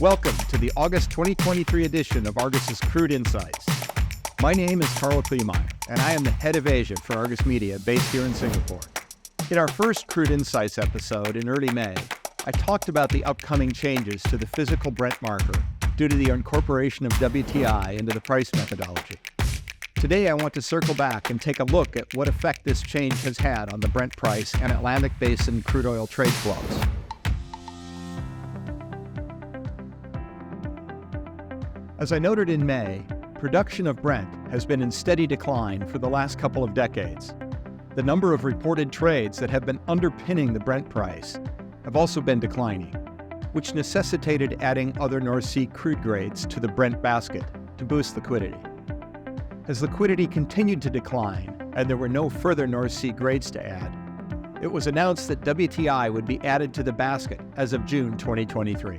Welcome to the August 2023 edition of Argus's Crude Insights. My name is Karl Kleemeier, and I am the head of Asia for Argus Media based here in Singapore. In our first Crude Insights episode in early May, I talked about the upcoming changes to the physical Brent marker due to the incorporation of WTI into the price methodology. Today I want to circle back and take a look at what effect this change has had on the Brent price and Atlantic Basin crude oil trade flows. As I noted in May, production of Brent has been in steady decline for the last couple of decades. The number of reported trades that have been underpinning the Brent price have also been declining, which necessitated adding other North Sea crude grades to the Brent basket to boost liquidity. As liquidity continued to decline and there were no further North Sea grades to add, it was announced that WTI would be added to the basket as of June 2023.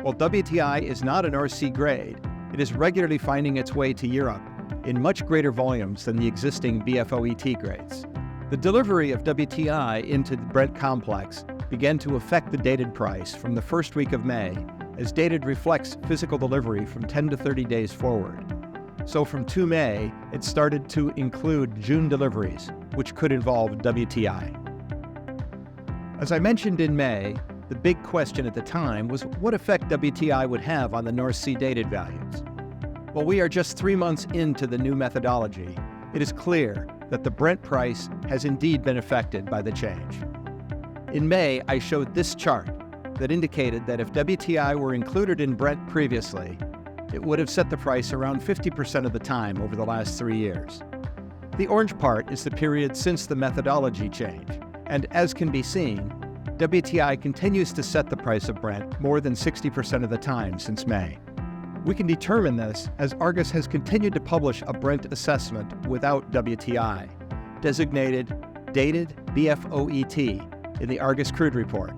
While WTI is not a North Sea grade, it is regularly finding its way to Europe in much greater volumes than the existing BFOET grades. The delivery of WTI into the Brent complex began to affect the dated price from the first week of May, as dated reflects physical delivery from 10 to 30 days forward. So from 2 May, it started to include June deliveries, which could involve WTI. As I mentioned in May, the big question at the time was what effect WTI would have on the North Sea dated values. Well, we are just 3 months into the new methodology. It is clear that the Brent price has indeed been affected by the change. In May, I showed this chart that indicated that if WTI were included in Brent previously, it would have set the price around 50% of the time over the last 3 years. The orange part is the period since the methodology change, and as can be seen, WTI continues to set the price of Brent more than 60% of the time since May. We can determine this as Argus has continued to publish a Brent assessment without WTI, designated Dated BFOET in the Argus Crude Report.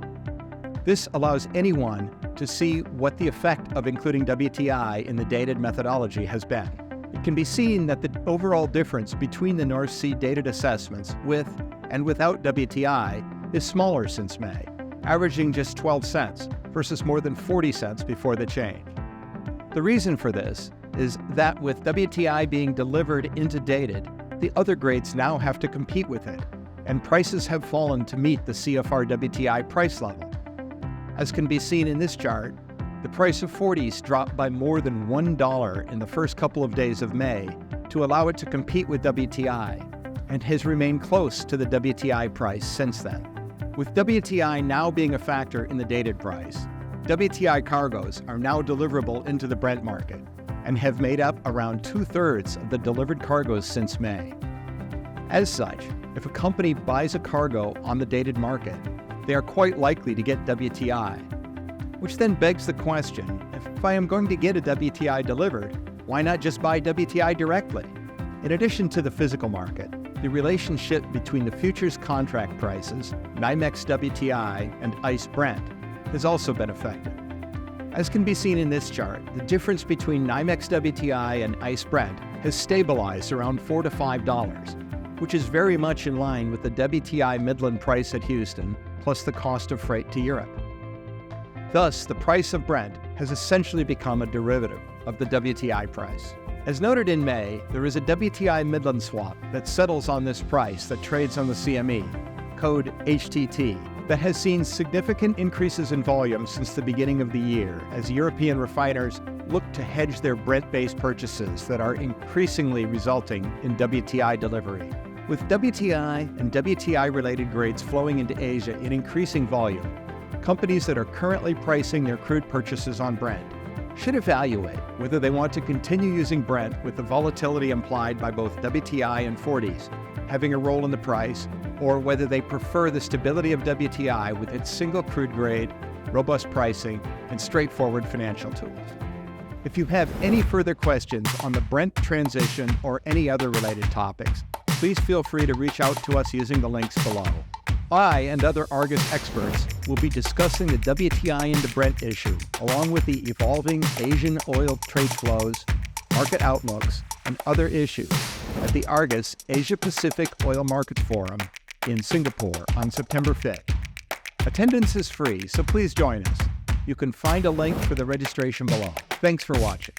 This allows anyone to see what the effect of including WTI in the dated methodology has been. It can be seen that the overall difference between the North Sea dated assessments with and without WTI is smaller since May, averaging just 12 cents versus more than 40 cents before the change. The reason for this is that with WTI being delivered into dated, the other grades now have to compete with it, and prices have fallen to meet the CFR WTI price level. As can be seen in this chart, the price of 40s dropped by more than $1 in the first couple of days of May to allow it to compete with WTI, and has remained close to the WTI price since then. With WTI now being a factor in the dated price, WTI cargoes are now deliverable into the Brent market and have made up around 2/3 of the delivered cargoes since May. As such, if a company buys a cargo on the dated market, they are quite likely to get WTI, which then begs the question, if I am going to get a WTI delivered, why not just buy WTI directly? In addition to the physical market, the relationship between the futures contract prices, NYMEX WTI and ICE Brent, has also been affected. As can be seen in this chart, the difference between NYMEX WTI and ICE Brent has stabilized around $4 to $5, which is very much in line with the WTI Midland price at Houston, plus the cost of freight to Europe. Thus, the price of Brent has essentially become a derivative of the WTI price. As noted in May, there is a WTI Midland swap that settles on this price that trades on the CME, code HTT, that has seen significant increases in volume since the beginning of the year as European refiners look to hedge their Brent-based purchases that are increasingly resulting in WTI delivery. With WTI and WTI-related grades flowing into Asia in increasing volume, companies that are currently pricing their crude purchases on Brent should evaluate whether they want to continue using Brent with the volatility implied by both WTI and 40s having a role in the price, or whether they prefer the stability of WTI with its single crude grade, robust pricing, and straightforward financial tools. If you have any further questions on the Brent transition or any other related topics, please feel free to reach out to us using the links below. I and other Argus experts will be discussing the WTI into Brent issue, along with the evolving Asian oil trade flows, market outlooks, and other issues at the Argus Asia Pacific Oil Markets Forum in Singapore on September 5th. Attendance is free, so please join us. You can find a link for the registration below. Thanks for watching.